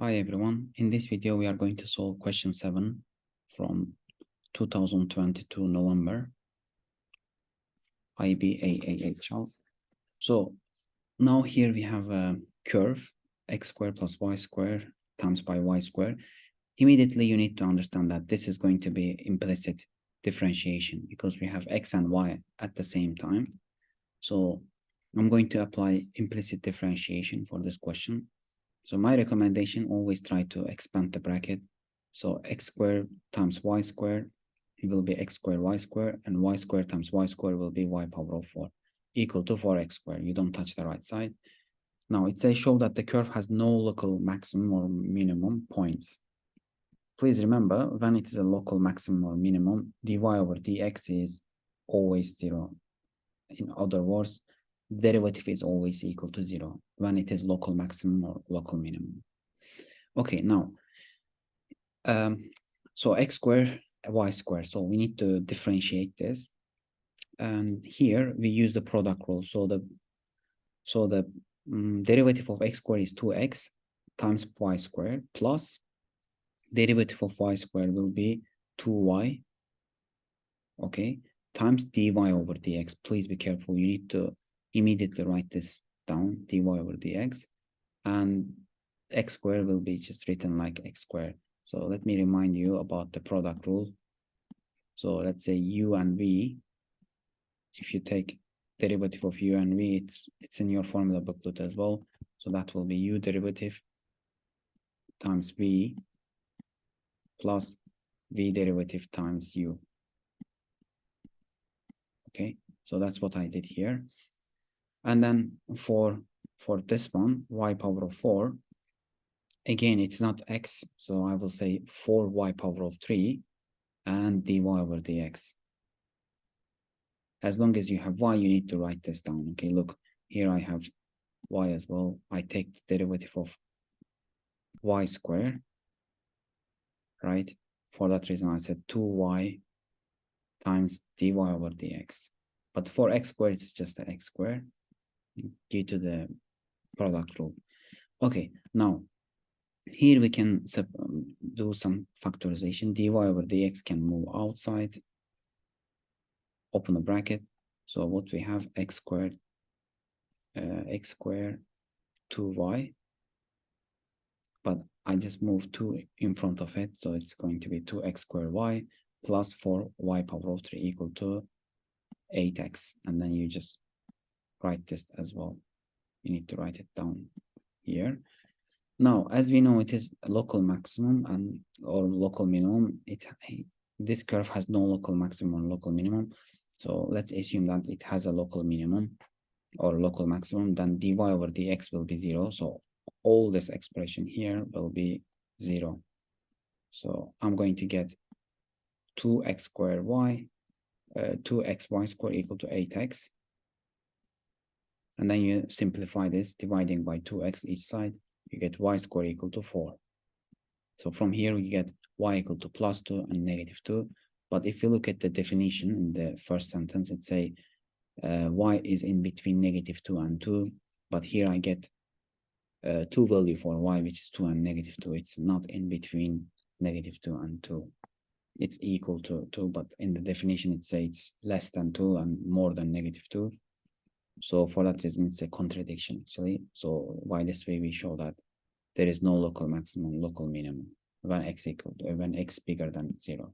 Hi everyone, in this video we are going to solve question 7 from 2022 November IBAAHL. So now here we have a curve x squared plus y squared times by y squared. Immediately you need to understand that this is going to be implicit differentiation because we have x and y at the same time. So I'm going to apply implicit differentiation for this question. So my recommendation, always try to expand the bracket. So x squared times y squared will be x squared y squared, and y squared times y squared will be y power of 4 equal to 4x squared. You don't touch the right side. Now it says show that the curve has no local maximum or minimum points. Please remember, when it is a local maximum or minimum, dy over dx is always 0. In other words, derivative is always equal to 0 when it is local maximum or local minimum. Okay, now, so x squared, y squared. So we need to differentiate this. And here we use the product rule. So the derivative of x squared is 2x times y squared plus derivative of y squared will be 2y, okay, times dy over dx. Please be careful. You need to immediately write this down, dy over dx, and x squared will be just written like x squared. So let me remind you about the product rule. So let's say u and v. If you take derivative of u and v, it's in your formula booklet as well. So that will be u derivative times v plus v derivative times u. Okay, so that's what I did here. And then for this one, y power of 4, again, it's not x, so I will say 4y power of 3 and dy over dx. As long as you have y, you need to write this down. Okay, look, here I have y as well. I take the derivative of y squared, right? For that reason, I said 2y times dy over dx. But for x squared, it's just the x squared due to the product rule. Okay, now here we can do some factorization. Dy over dx can move outside, open a bracket. So what we have, x squared 2y, but I just moved 2 in front of it, so it's going to be 2x squared y plus 4y power of 3 equal to 8x, and then you just write this as well. You need to write it down here. Now, as we know, it is a local maximum and or local minimum. This curve has no local maximum or local minimum. So let's assume that it has a local minimum or local maximum. Then dy over dx will be 0. So all this expression here will be 0. So I'm going to get 2x squared y, 2xy squared equal to 8x. And then you simplify this, dividing by 2x each side, you get y squared equal to 4. So from here, we get y equal to plus 2 and negative 2. But if you look at the definition in the first sentence, it say y is in between negative 2 and 2. But here I get 2 value for y, which is 2 and negative 2. It's not in between negative 2 and 2. It's equal to 2, but in the definition, it says it's less than 2 and more than negative 2. So for that reason, it's a contradiction actually. So by this way, we show that there is no local maximum, local minimum when x bigger than 0.